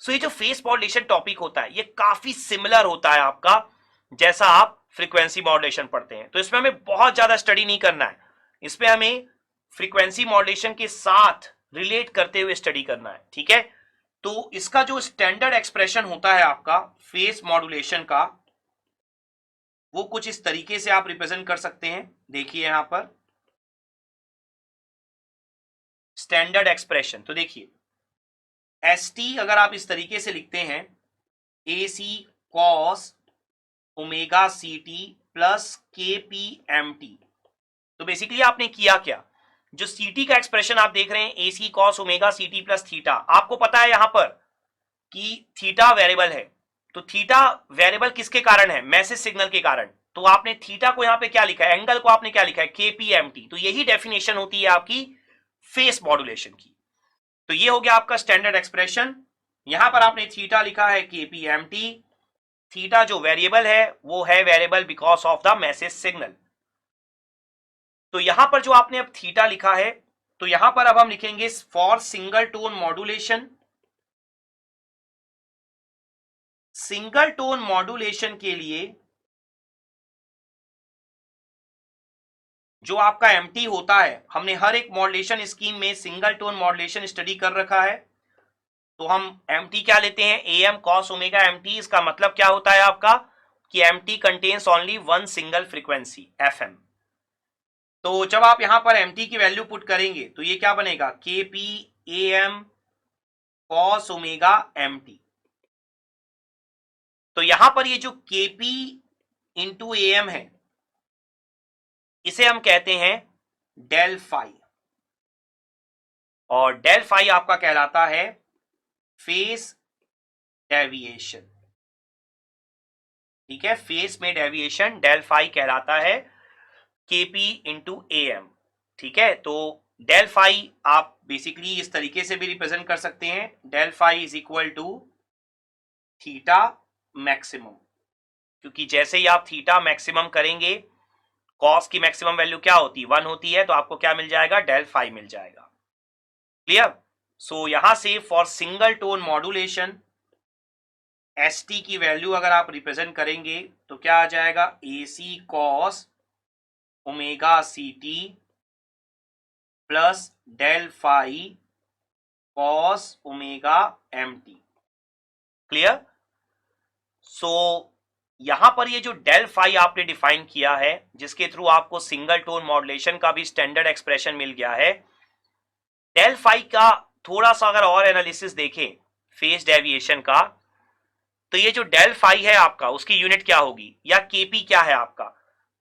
सो ये जो face modulation topic होता है ये काफी सिमिलर होता है आपका जैसा आप फ्रीक्वेंसी मॉड्यूलेशन पढ़ते हैं। तो इसमें हमें बहुत ज्यादा स्टडी नहीं करना है, इसमें हमें फ्रीक्वेंसी मॉड्यूलेशन के साथ रिलेट करते हुए स्टडी करना है, ठीक है। तो इसका जो स्टैंडर्ड एक्सप्रेशन होता है आपका फेस मॉड्यूलेशन का, वो कुछ इस तरीके से आप रिप्रेजेंट कर सकते हैं। देखिए यहां पर स्टैंडर्ड एक्सप्रेशन, तो देखिए एस टी अगर आप इस तरीके से लिखते हैं, A C cos omega C T plus K P M T. तो बेसिकली आपने किया क्या, जो सी टी का एक्सप्रेशन आप देख रहे हैं A C cos omega C T plus theta, आपको पता है यहां पर कि थीटा वेरिएबल है। तो थीटा वेरिएबल किसके कारण है, मैसेज सिग्नल के कारण। तो आपने थीटा को यहां पे क्या लिखा है, एंगल को आपने क्या लिखा है, केपीएमटी। तो यही डेफिनेशन होती है आपकी फेस मॉड्यूलेशन की। तो ये हो गया आपका स्टैंडर्ड एक्सप्रेशन। यहां पर आपने थीटा लिखा है केपीएमटी, थीटा जो वेरिएबल है वो है variable because of the message signal. तो यहां पर जो आपने अब थीटा लिखा है, तो यहां पर अब हम लिखेंगे for single tone modulation. Single tone modulation के लिए जो आपका एमटी होता है, हमने हर एक मॉड्यूलेशन स्कीम में सिंगल टोन मॉड्यूलेशन स्टडी कर रखा है। तो हम एमटी क्या लेते हैं, A M cos omega MT. इसका मतलब क्या होता है आपका कि MT contains only one single frequency F M. तो जब आप यहां पर एमटी की वैल्यू पुट करेंगे तो ये क्या बनेगा, के P A M cos omega MT. तो यहां पर ये जो के पी इंटू ए एम है, इसे हम कहते हैं डेल फाई, और डेल फाई आपका कहलाता है फेस डेविएशन, ठीक है। फेस में डेविएशन डेल फाई कहलाता है केपी इंटू ए एम, ठीक है। तो डेल फाई आप बेसिकली इस तरीके से भी रिप्रेजेंट कर सकते हैं, del phi is equal to theta maximum, क्योंकि जैसे ही आप थीटा मैक्सिमम करेंगे, कॉस की मैक्सिमम वैल्यू क्या होती है, 1 होती है, तो आपको क्या मिल जाएगा, डेल फाई मिल जाएगा। क्लियर। सो यहां से for single tone modulation S T की वैल्यू अगर आप रिप्रेजेंट करेंगे तो क्या आ जाएगा, A C cos omega C T plus del phi cos omega M T. Clear. So यहां पर ये जो डेल फाई आपने डिफाइन किया है, जिसके थ्रू आपको सिंगल टोन मॉड्यूलेशन का भी स्टैंडर्ड एक्सप्रेशन मिल गया है, डेल फाई का थोड़ा सा अगर और एनालिसिस देखें फेस डेविएशन का, तो ये जो डेल फाई है आपका, उसकी यूनिट क्या होगी, या केपी क्या है आपका।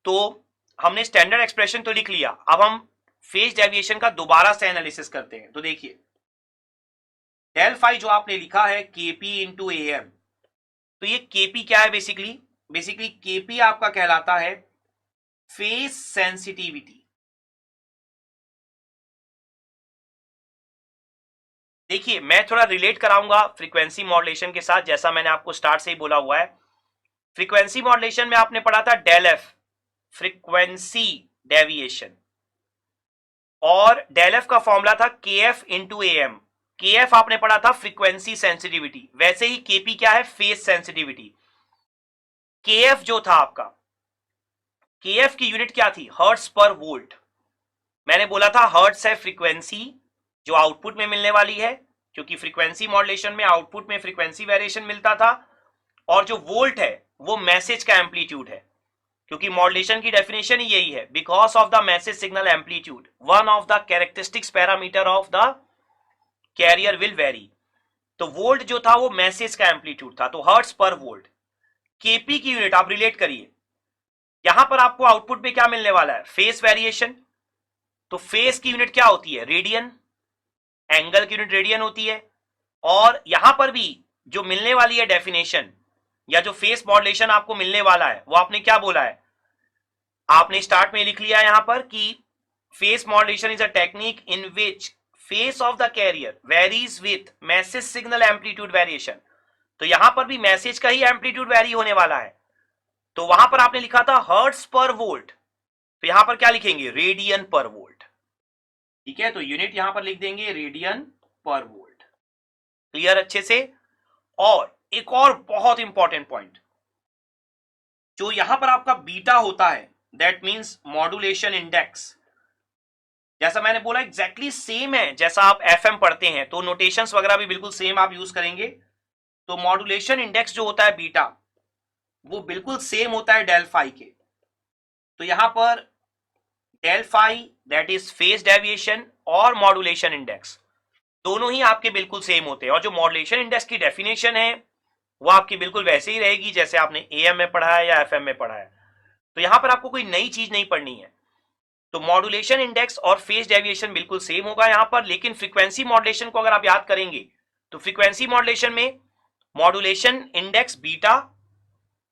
तो हमने स्टैंडर्ड एक्सप्रेशन तो लिख लिया, अब हम फेज डेविएशन का दोबारा से एनालिसिस करते हैं। तो देखिए डेल फाई जो आपने लिखा है केपी इंटू ए एम, तो ये केपी क्या है, बेसिकली केपी आपका कहलाता है फेज सेंसिटिविटी। देखिए मैं थोड़ा रिलेट कराऊंगा फ्रीक्वेंसी मॉड्यूलेशन के साथ, जैसा मैंने आपको स्टार्ट से ही बोला हुआ है। फ्रीक्वेंसी मॉड्यूलेशन में आपने पढ़ा था डेल एफ, फ्रीक्वेंसी डेविएशन, और डेल एफ का फॉर्मूला था के एफ इंटू ए एम। के एफ आपने पढ़ा था फ्रीक्वेंसी सेंसिटिविटी, वैसे ही केपी क्या है, फेज सेंसिटिविटी। के एफ जो था आपका, के एफ की यूनिट क्या थी, हर्ट्स पर वोल्ट। मैंने बोला था हर्ट्स है फ्रीक्वेंसी जो आउटपुट में मिलने वाली है, क्योंकि फ्रीक्वेंसी मॉड्यूलेशन में आउटपुट में फ्रीक्वेंसी वेरिएशन मिलता था, और जो वोल्ट है वो मैसेज का एम्पलीट्यूड है, क्योंकि मॉड्यूलेशन की डेफिनेशन ही यही है, because of the message signal amplitude one of the characteristics parameter of the carrier will vary. तो वोल्ट जो था वो मैसेज का एम्पलीट्यूड था, तो हर्ट्स पर वोल्ट। केपी की यूनिट आप रिलेट करिए, यहां पर आपको आउटपुट में क्या मिलने वाला है, फेस वेरिएशन। तो फेस की यूनिट क्या होती है, रेडियन, एंगल की यूनिट रेडियन होती है। और यहां पर भी जो मिलने वाली है डेफिनेशन, या जो फेस मॉड्यूलेशन आपको मिलने वाला है, वो आपने क्या बोला है, आपने स्टार्ट में लिख लिया यहां पर कि phase modulation is a technique in which phase of the carrier varies with message signal amplitude variation. तो यहां पर भी मैसेज का ही एम्पलीट्यूड वेरी होने वाला है। तो वहां पर आपने लिखा था हर्ट्स पर वोल्ट, तो यहां पर क्या लिखेंगे, रेडियन पर वोल्ट, ठीक है। तो यूनिट यहां पर लिख देंगे रेडियन पर वोल्ट। क्लियर अच्छे से। और एक और बहुत इंपॉर्टेंट पॉइंट, जो यहां पर आपका बीटा होता है, दैट मींस मॉड्यूलेशन इंडेक्स, जैसा मैंने बोला एग्जैक्टली सेम है जैसा आप एफएम पढ़ते हैं, तो नोटेशंस वगैरह भी बिल्कुल सेम आप यूज करेंगे। तो मॉड्यूलेशन इंडेक्स जो होता है बीटा, वो बिल्कुल सेम होता है डेल फाई के। तो यहां पर del phi that is phase deviation और मॉड्यूलेशन इंडेक्स दोनों ही आपके बिल्कुल सेम होते हैं। और जो मॉड्यूलेशन इंडेक्स की डेफिनेशन है वो आपकी बिल्कुल वैसे ही रहेगी जैसे आपने एएम में पढ़ा है या एफएम में पढ़ा है। तो यहां पर आपको कोई नई चीज नहीं पढ़नी है। तो मॉड्यूलेशन इंडेक्स और फेज डेविएशन बिल्कुल सेम होगा यहां पर, लेकिन फ्रीक्वेंसी मॉड्यूलेशन को अगर आप याद करेंगे तो फ्रीक्वेंसी मॉड्यूलेशन में मॉड्यूलेशन इंडेक्स बीटा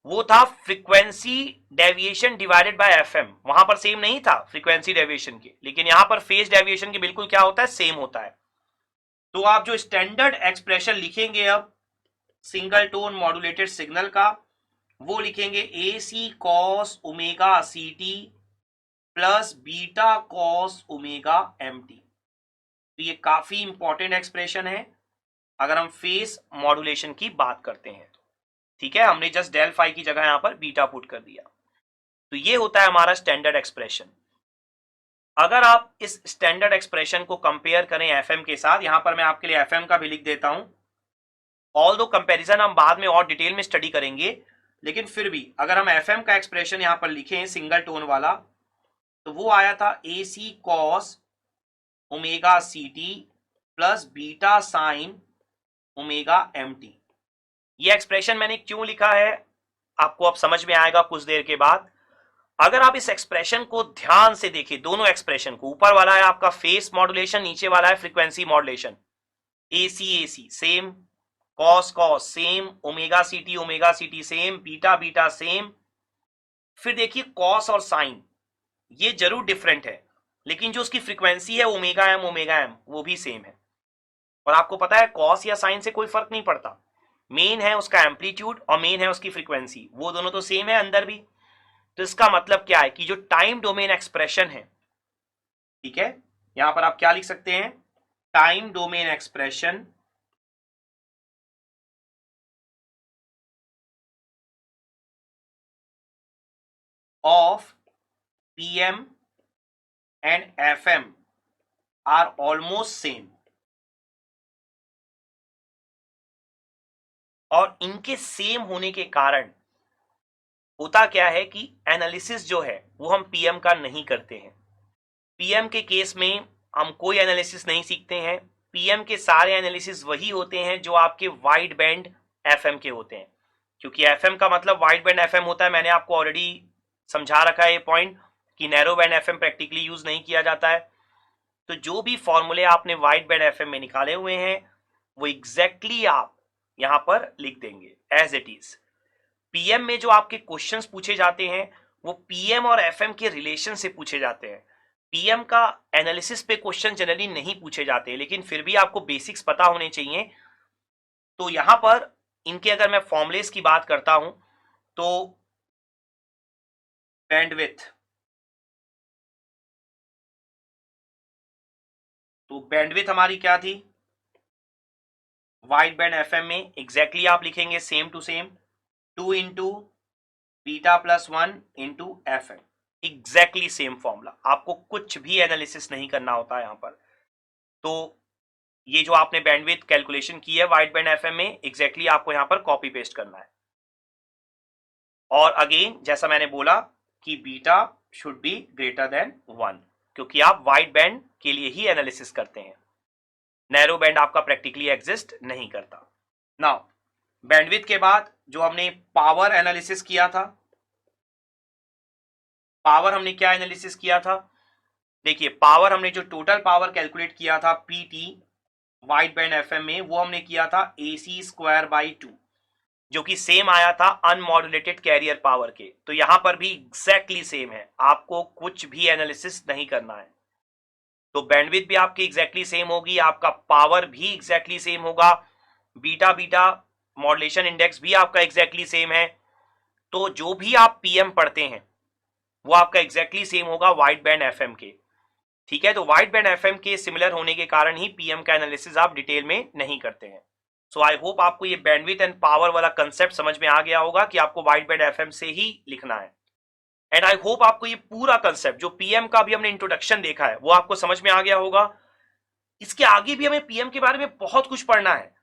वो था frequency deviation divided by FM, वहां पर सेम नहीं था फ्रीक्वेंसी डेविएशन के, लेकिन यहां पर फेज डेविएशन के बिल्कुल क्या होता है, सेम होता है। तो आप जो स्टैंडर्ड एक्सप्रेशन लिखेंगे अब सिंगल टोन मॉड्यूलेटेड सिग्नल का, वो लिखेंगे A C cos omega C T plus beta cos omega M T. तो ये काफी इंपॉर्टेंट एक्सप्रेशन है अगर हम फेज मॉड्यूलेशन की बात करते हैं। ठीक है, हमने जस्ट डेल फाई की जगह यहां पर बीटा पुट कर दिया। तो ये होता है हमारा स्टैंडर्ड एक्सप्रेशन। अगर आप इस स्टैंडर्ड एक्सप्रेशन को कंपेयर करें एफएम के साथ, यहां पर मैं आपके लिए एफएम का भी लिख देता हूं, ऑल दो कंपेरिजन हम बाद में और डिटेल में स्टडी करेंगे, लेकिन फिर भी अगर हम एफएम का एक्सप्रेशन यहां पर लिखें सिंगल टोन वाला, तो वो आया था A C cos omega C T plus beta sine omega M T. ये एक्सप्रेशन मैंने क्यों लिखा है आपको अब समझ में आएगा कुछ देर के बाद। अगर आप इस एक्सप्रेशन को ध्यान से देखें, दोनों एक्सप्रेशन को, ऊपर वाला है आपका फेस मॉड्यूलेशन, नीचे वाला है frequency modulation. A C same, cos cos same, omega C T same, beta beta same. फिर देखिए कॉस और साइन ये जरूर डिफरेंट है, लेकिन जो उसकी फ्रीक्वेंसी है ओमेगा एम वो भी सेम है। और आपको पता है कॉस या साइन से कोई फर्क नहीं पड़ता, मेन है उसका एम्पलीट्यूड और मेन है उसकी फ्रीक्वेंसी, वो दोनों तो सेम है अंदर भी। तो इसका मतलब क्या है कि जो टाइम डोमेन एक्सप्रेशन है, ठीक है, यहां पर आप क्या लिख सकते हैं, time domain expression of PM and FM are almost same. और इनके सेम होने के कारण होता क्या है कि एनालिसिस जो है वो हम पीएम का नहीं करते हैं। पीएम के केस में हम कोई एनालिसिस नहीं सीखते हैं। पीएम के सारे एनालिसिस वही होते हैं जो आपके वाइड बैंड एफएम के होते हैं, क्योंकि एफएम का मतलब वाइड बैंड एफएम होता है। मैंने आपको ऑलरेडी समझा रखा है ये पॉइंट कि narrow band FM practically use नहीं किया जाता है। तो जो भी फॉर्मूले आपने वाइड बैंड एफएम में निकाले हुए हैं वो एग्जैक्टली आप यहां पर लिख देंगे एज इट इज। पीएम में जो आपके क्वेश्चंस पूछे जाते हैं वो पीएम और एफएम के रिलेशन से पूछे जाते हैं। पीएम का एनालिसिस पे क्वेश्चन जनरली नहीं पूछे जाते, लेकिन फिर भी आपको बेसिक्स पता होने चाहिए। तो यहां पर इनके अगर मैं फॉर्मुलेस की बात करता हूं तो बैंडविड्थ, तो बैंडविड्थ हमारी क्या थी वाइड बैंड एफएम में, एग्जैक्टली आप लिखेंगे same to same 2 into beta plus 1 into FM, exactly same formula, आपको कुछ भी एनालिसिस नहीं करना होता है यहां पर। तो ये जो आपने बैंडविड्थ कैलकुलेशन की है वाइड बैंड एफएम में, एग्जैक्टली आपको यहां पर कॉपी पेस्ट करना है। और अगेन जैसा मैंने बोला कि beta should be greater than 1, क्योंकि आप वाइड बैंड के लिए ही एनालिसिस करते हैं, नैरो बैंड आपका प्रैक्टिकली एग्जिस्ट नहीं करता। नाउ बैंडविड्थ के बाद जो हमने पावर एनालिसिस किया था, पावर हमने क्या एनालिसिस किया था, देखिए पावर हमने जो टोटल पावर कैलकुलेट किया था पीटी वाइड बैंड एफएम में, वो हमने किया था AC स्क्वायर बाई 2, जो कि सेम आया था अनमॉड्यूलेटेड कैरियर पावर के। तो यहां पर भी एग्जैक्टली सेम है, आपको कुछ भी एनालिसिस नहीं करना है। तो बैंडविड्थ भी आपकी एग्जैक्टली सेम होगी, आपका पावर भी एग्जैक्टली सेम होगा, बीटा बीटा मॉड्यूलेशन इंडेक्स भी आपका एग्जैक्टली सेम है। तो जो भी आप पीएम पढ़ते हैं वो आपका एग्जैक्टली सेम होगा वाइड बैंड एफएम के। ठीक है, तो वाइड बैंड एफएम के सिमिलर होने के कारण ही पीएम का एनालिसिस आप डिटेल में नहीं करते हैं। सो आई होप आपको ये बैंडविड्थ एंड पावर वाला कंसेप्ट समझ में आ गया होगा कि आपको वाइड बैंड एफएम से ही लिखना है। एंड आई होप आपको ये पूरा कंसेप्ट जो पीएम का भी हमने इंट्रोडक्शन देखा है वो आपको समझ में आ गया होगा। इसके आगे भी हमें पीएम के बारे में बहुत कुछ पढ़ना है।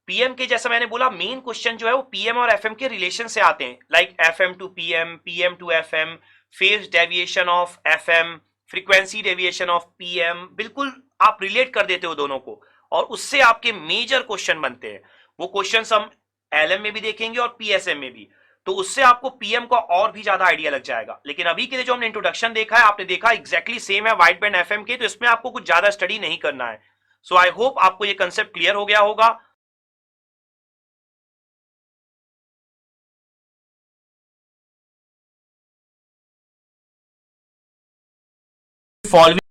पीएम के जैसा मैंने बोला मेन क्वेश्चन जो है वो पीएम और एफएम के रिलेशन से आते हैं, like FM to PM, PM to FM, phase deviation of FM, frequency deviation of PM, बिल्कुल आप रिलेट कर देते हो दोनों को और उससे आपके मेजर क्वेश्चन बनते हैं। वो क्वेश्चंस हम एलएम में भी देखेंगे और पीएसएम में भी, तो उससे आपको पीएम का और भी ज्यादा आइडिया लग जाएगा। लेकिन अभी के लिए जो हमने इंट्रोडक्शन देखा है आपने देखा एग्जैक्टली सेम है वाइड बैंड एफएम के, तो इसमें आपको कुछ ज्यादा स्टडी नहीं करना है। सो आई होप आपको ये कंसेप्ट क्लियर हो गया होगा। फॉलोइंग